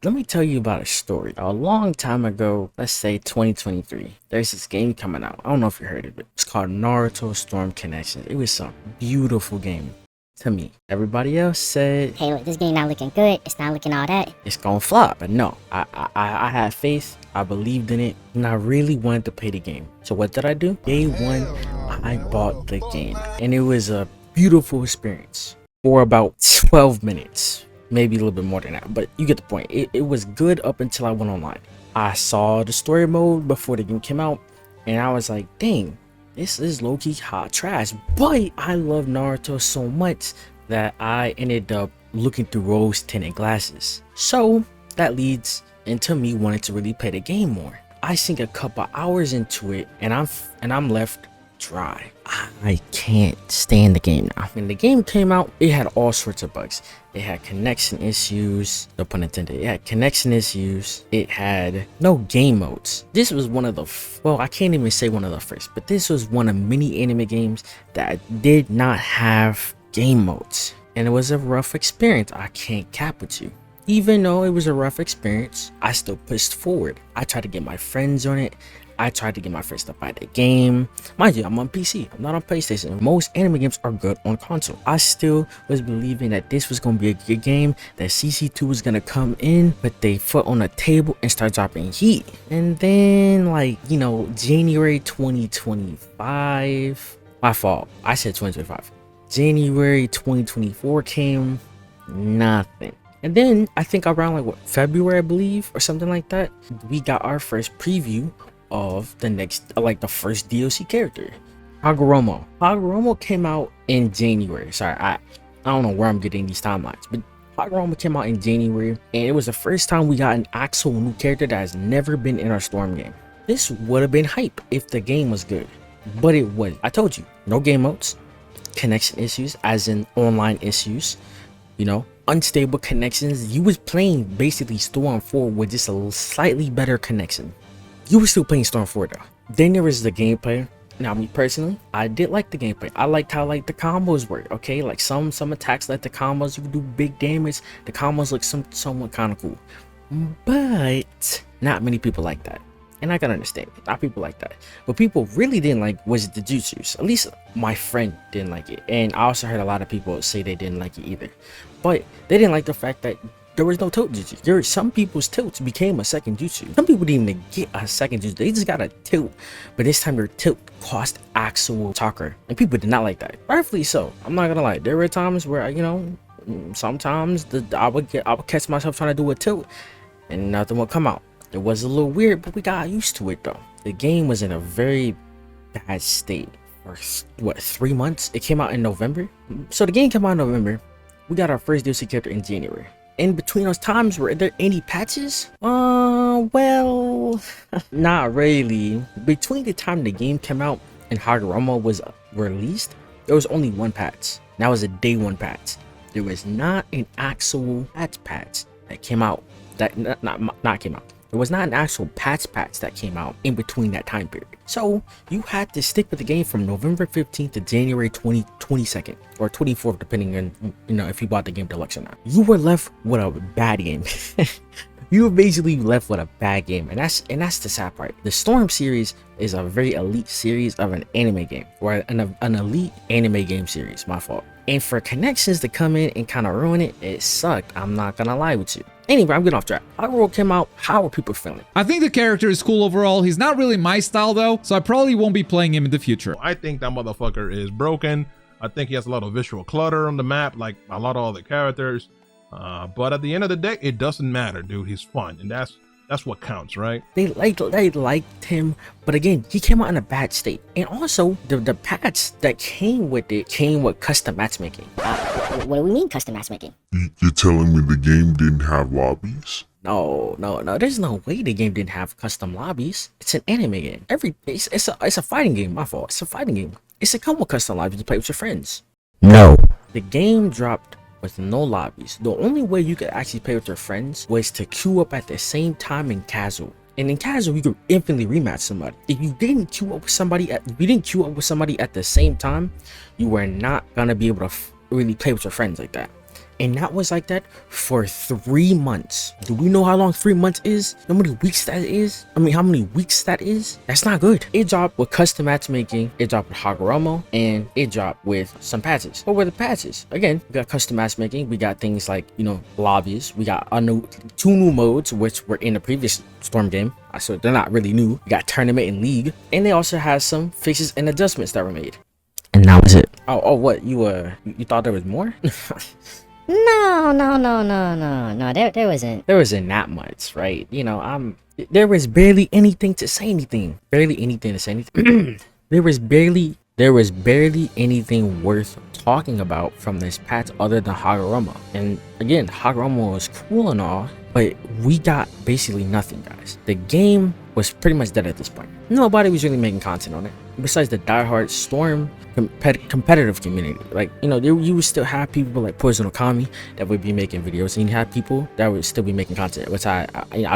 Let me tell you about a story. A long time ago, let's say 2023, there's this game coming out. I don't know if you heard of it. It's called Naruto Storm Connection. It was a beautiful game to me. Everybody else said, hey, look, this game not looking good. It's not looking all that. it's gonna flop. But no, I had faith. I believed in it, and I really wanted to play the game. So what did I do? Day one, I bought the game, and it was a beautiful experience for about 12 minutes. Maybe a little bit more than that, but you get the point. It was good up until I went online. I saw the story mode before the game came out, and I was like, dang, this is low-key hot trash. But I love Naruto so much that I ended up looking through rose-tinted glasses. So that leads into me wanting to really play the game more. I sink a couple hours into it, and I'm left dry. I can't stand the game now. When the game came out, it had all sorts of bugs. It had connection issues, no pun intended. It had connection issues. It had no game modes. This was one of the, well, I can't even say one of the first, but this was one of many anime games that did not have game modes. And it was a rough experience. I can't cap with you. Even though it was a rough experience, I still pushed forward. I tried to get my friends on it. I tried to get my friends to buy the game. Mind you, I'm on PC. I'm not on PlayStation. Most anime games are good on console. I still was believing that this was going to be a good game, that CC2 was going to come in, put their foot on the table and start dropping heat. And then, like, you know, January 2025, my fault. I said 2025. January 2024 came, nothing. And then I think around like what, February, I believe, or something like that, we got our first preview of the next, like the first DLC character, Hagoromo. Hagoromo came out in January. Sorry, I don't know where I'm getting these timelines, but Hagoromo came out in January, and it was the first time we got an actual new character that has never been in our Storm game. This would have been hype if the game was good, but it wasn't. I told you, no game modes, connection issues, as in online issues, you know, unstable connections. You was playing basically Storm 4 with just a slightly better connection. You were still playing Storm 4 though. Then there was the gameplay. Now, me personally, I did like the gameplay. I liked how like the combos work. Okay, like some attacks like the combos, you can do big damage. The combos look somewhat kind of cool, but not many people like that. And I can understand it. Not people like that. What people really didn't like was the jutsus. At least my friend didn't like it, and I also heard a lot of people say they didn't like it either. But they didn't like the fact that there was no tilt jutsu. Some people's tilts became a second jutsu. Some people didn't even get a second jutsu. They just got a tilt. But this time their tilt cost actual chakra. And people did not like that. Rightfully so. I'm not gonna lie. There were times where, you know, sometimes I would catch myself trying to do a tilt and nothing would come out. It was a little weird, but we got used to it though. The game was in a very bad state for what, 3 months? It came out in November. So the game came out in November. We got our first DLC character in January. In between those times, were there any patches? Well, not really. Between the time the game came out and Hagoromo was released, there was only one patch. That was a day one patch. There was not an actual patch that came out. Not came out. There was not an actual patch that came out in between that time period. So you had to stick with the game from November 15th to January 22nd or 24th, depending on, you know, if you bought the game deluxe or not. You were left with a bad game. You were basically left with a bad game, and that's the sad part. The Storm series is a very elite series of an anime game, or an elite anime game series. My fault. And for connections to come in and kind of ruin it, it sucked. I'm not gonna lie with you. Anyway, I'm getting off track. Hagoromo came out. How are people feeling? I think the character is cool overall. He's not really my style though, so I probably won't be playing him in the future. I think that motherfucker is broken. I think he has a lot of visual clutter on the map, like a lot of other characters. But at the end of the day, it doesn't matter, dude. He's fun, and that's what counts, right? They liked him, but again, he came out in a bad state. And also, the patch that came with it came with custom matchmaking. What do we mean custom matchmaking? You're telling me the game didn't have lobbies? No. There's no way the game didn't have custom lobbies. It's an anime game. It's a fighting game. My fault. It's a fighting game. It's a come with custom lobbies to play with your friends. No. The game dropped with no lobbies. The only way you could actually play with your friends was to queue up at the same time in casual. And in casual, you could infinitely rematch somebody. If you didn't queue up with somebody at the same time, you were not gonna be able to really play with your friends like that. And that was like that for 3 months. Do we know how long 3 months is? How many weeks that is? I mean, how many weeks that is? That's not good. It dropped with custom matchmaking, it dropped with Hagoromo, and it dropped with some patches. What were the patches? Again, we got custom matchmaking, we got things like, you know, lobbies, we got two new modes, which were in the previous Storm game, so they're not really new. We got tournament and league, and they also had some fixes and adjustments that were made. And that was it. Oh, what? You thought there was more? No. There wasn't. There wasn't that much, right? You know, there was barely anything to say anything. Barely anything to say anything. There was barely anything worth talking about from this patch other than Hagoromo. And again, Hagoromo was cool and all, but we got basically nothing, guys. The game was pretty much dead at this point. Nobody was really making content on it besides the diehard Storm competitive community. Like, you know, you would still have people like Poison Okami that would be making videos, and you have people that would still be making content, which I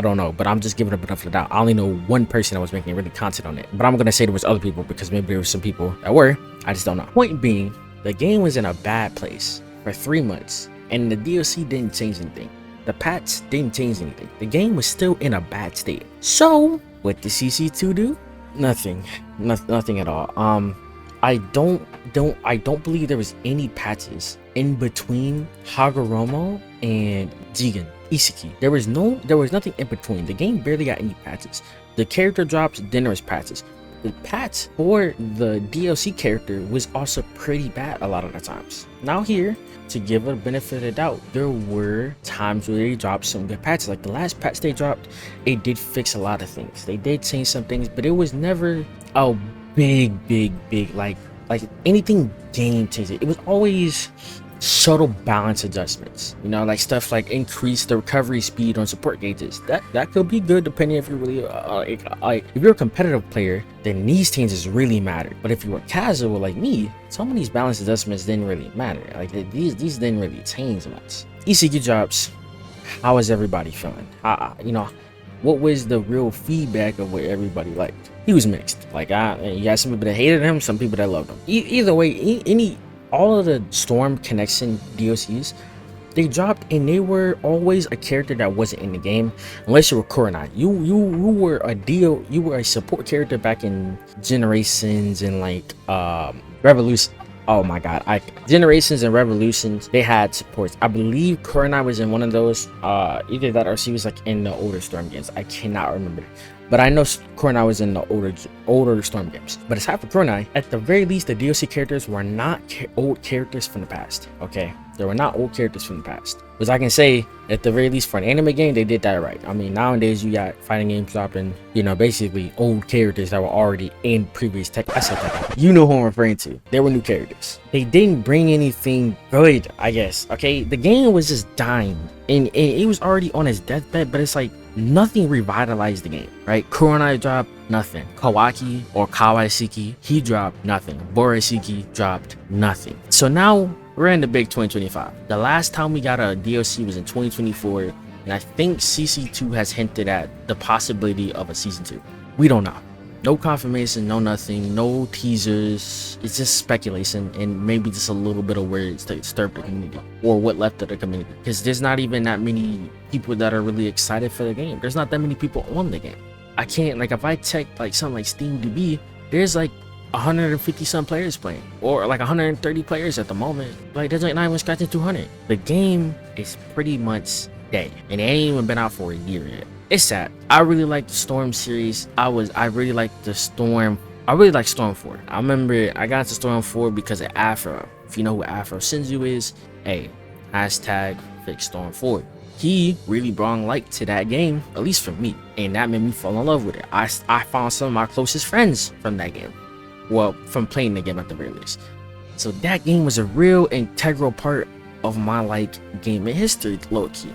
don't know, but I'm just giving a bit of the doubt. I only know one person that was making really content on it, but I'm gonna say there was other people because maybe there was some people that were. I just don't know. Point being, the game was in a bad place for 3 months, and the DLC didn't change anything. The patch didn't change anything. The game was still in a bad state. So what did CC2 do? Nothing at all. I don't believe there was any patches in between Hagoromo and Jigen Iseki. There was nothing in between. The game barely got any patches. The character drops, then there was patches. The patch for the DLC character was also pretty bad a lot of the times. Now here, to give a benefit of the doubt, there were times where they dropped some good patches. Like the last patch they dropped, it did fix a lot of things. They did change some things, but it was never a big like anything game changing. It was always subtle balance adjustments, you know, like stuff like increase the recovery speed on support gauges. That could be good depending if you're really if you're a competitive player, then these changes really matter. But if you were casual like me, some of these balance adjustments didn't really matter. Like these didn't really change much. ECQ drops. How is everybody feeling? You know, what was the real feedback of what everybody liked? He was mixed. Like you got some people that hated him, some people that loved him. Either way, all of the Storm Connection DLCs, they dropped, and they were always a character that wasn't in the game, unless you were Kurenai. You were you were a support character back in Generations and like Revolution. Oh my god, Generations and Revolutions, they had supports. I believe Kurenai was in one of those. Either that or she was like in the older Storm games. I cannot remember. But I know Kurenai was in the older Storm games. But aside from Kurenai, at the very least, the DLC characters were not old characters from the past. Okay, they were not old characters from the past. Which I can say, at the very least, for an anime game, they did that right. I mean, nowadays you got fighting games dropping, you know, basically old characters that were already in previous tech. I said that. You know who I'm referring to. They were new characters. They didn't bring anything good, I guess. Okay, the game was just dying, and it was already on its deathbed. But it's like nothing revitalized the game, right? Kurenai dropped nothing. Kawaki or Kawaiseki, he dropped nothing. Boriseki dropped nothing. So now we're in the big 2025. The last time we got a DLC was in 2024, and I think CC2 has hinted at the possibility of a season 2. We don't know. No confirmation, no nothing, no teasers. It's just speculation and maybe just a little bit of words to disturb the community, or what left of the community, because there's not even that many people that are really excited for the game. There's not that many people on the game. I can't, like, if I check like something like SteamDB, there's like 150 some players playing, or like 130 players at the moment. Like there's like not even scratching 200. The game is pretty much dead, and it ain't even been out for a year yet. It's sad. I really like the Storm series. I really like the Storm. I really like Storm 4. I remember I got into Storm 4 because of Afro. If you know who Afro Shinzu is, hey, hashtag fix Storm 4. He really brought light to that game, at least for me, and that made me fall in love with it. I found some of my closest friends from that game. Well, from playing the game at the very least. So that game was a real integral part of my like gaming history, low-key.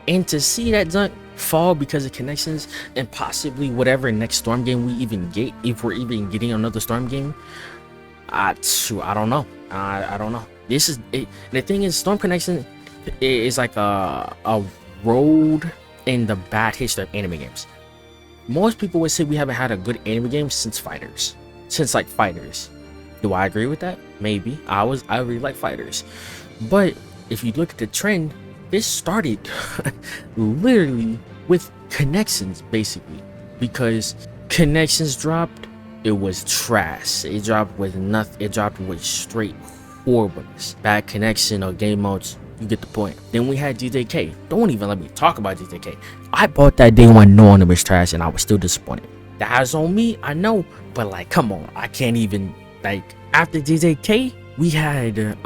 And to see that junk fall because of connections and possibly whatever next Storm game we even get, if we're even getting another Storm game, I don't know. I don't know. This is it. The thing is, Storm Connection is like a road in the bad history of anime games. Most people would say we haven't had a good anime game since Fighters. Since like Fighters. Do I agree with that? Maybe. I really like Fighters. But if you look at the trend, this started literally with connections, basically, because connections dropped, it was trash. It dropped with nothing. It dropped with straight horribleness, bad connection or game modes. You get the point. Then we had DJK. Don't even let me talk about DJK. I bought that day one knowing it was trash, and I was still disappointed. That's on me, I know, but like, come on, I can't even, like, after DJK, we had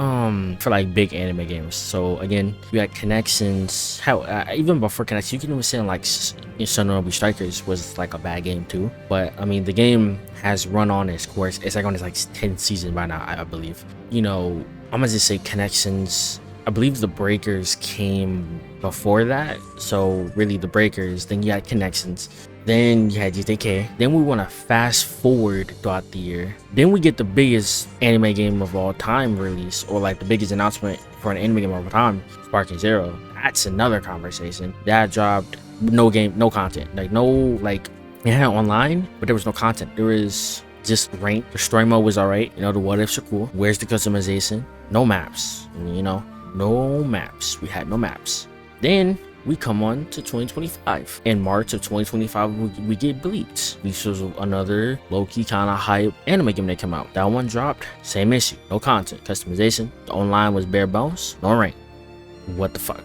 for like big anime games. So again, we had connections. Hell, even before connections, you can even say like Shinobi Strikers was like a bad game too. But I mean, the game has run on its course. It's like on its like 10th season by now, I believe. You know, I'm gonna just say connections. I believe the Breakers came before that. So really the Breakers, then you had connections. Then you had GTK. Then we want to fast forward throughout the year. Then we get the biggest anime game of all time release, or like the biggest announcement for an anime game of all time, Sparking Zero. That's another conversation. That dropped no game, no content. Like no, like it had online, but there was no content. There was just rank. The story mode was alright. You know, the what ifs are cool. Where's the customization? No maps. You know, no maps. We had no maps. Then we come on to 2025. In March of 2025, we get Bleach. This was another low-key kind of hype anime game that came out. That one dropped, same issue, no content, customization. The online was bare bones, no rank. What the fuck?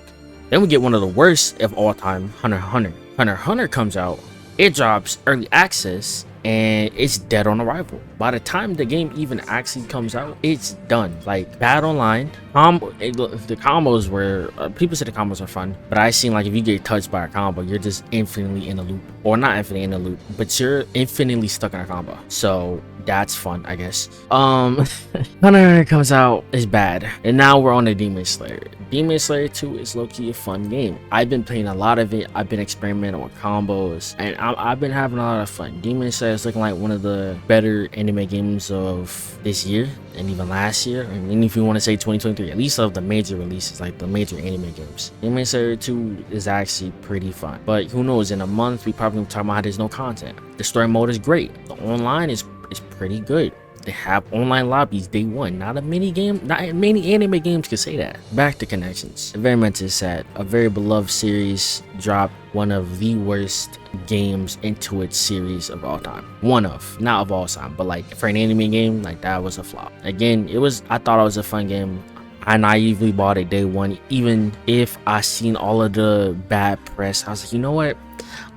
Then we get one of the worst of all time, Hunter x Hunter. Hunter x Hunter comes out, it drops early access, and it's dead on arrival. By the time the game even actually comes out, it's done. Like bad online, the combos were people say the combos are fun, but I seen like if you get touched by a combo, you're just infinitely in a loop, or not infinitely in a loop, but you're infinitely stuck in a combo. So that's fun, I guess. Hunter comes out, is bad, and now we're on the Demon Slayer. Demon Slayer 2 is low-key a fun game. I've been playing a lot of it. I've been experimenting with combos, and I've been having a lot of fun. Demon Slayer is looking like one of the better anime games of this year and even last year, and if you want to say 2023, at least of the major releases, like the major anime games. Demon Slayer 2 is actually pretty fun, but who knows, in a month we probably talk about how there's no content. The story mode is great. The online is pretty good. They have online lobbies day one. Not many anime games can say that. Back to connections. Very much is sad. A very beloved series dropped one of the worst games into its series of all time. One of, not of all time, but like for an anime game, like that was a flop. Again, I thought it was a fun game. I naively bought it day one, even if I seen all of the bad press. I was like, you know what?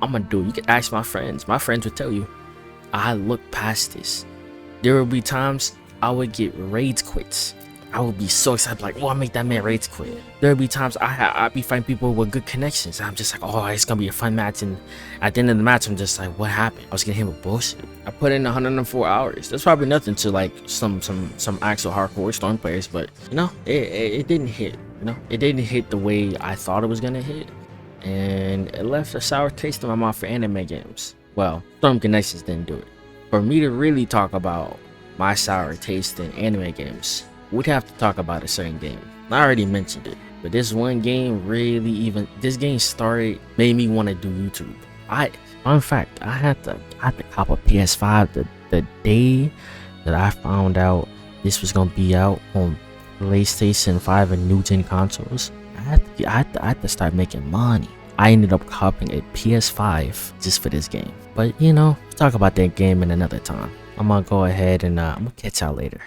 I'm gonna do it. You can ask my friends. My friends would tell you. I look past this. There would be times I would get raids quits. I would be so excited, like, oh, I make that man raids quit. There would be times I'd be fighting people with good connections. I'm just like, oh, it's gonna be a fun match, and at the end of the match, I'm just like, what happened? I was getting hit with bullshit. I put in 104 hours. That's probably nothing to like some actual hardcore Storm players, but you know, it didn't hit. You know, it didn't hit the way I thought it was gonna hit, and it left a sour taste in my mouth for anime games. Well, Storm Connections didn't do it. For me to really talk about my sour taste in anime games, we'd have to talk about a certain game. I already mentioned it, but this one game this game made me want to do YouTube. Fun fact, I had to cop a PS5 the day that I found out this was gonna be out on PlayStation 5 and new gen consoles. I had to start making money. I ended up copping a PS5 just for this game. But you know, talk about that game in another time. I'm gonna go ahead and I'm gonna catch y'all later.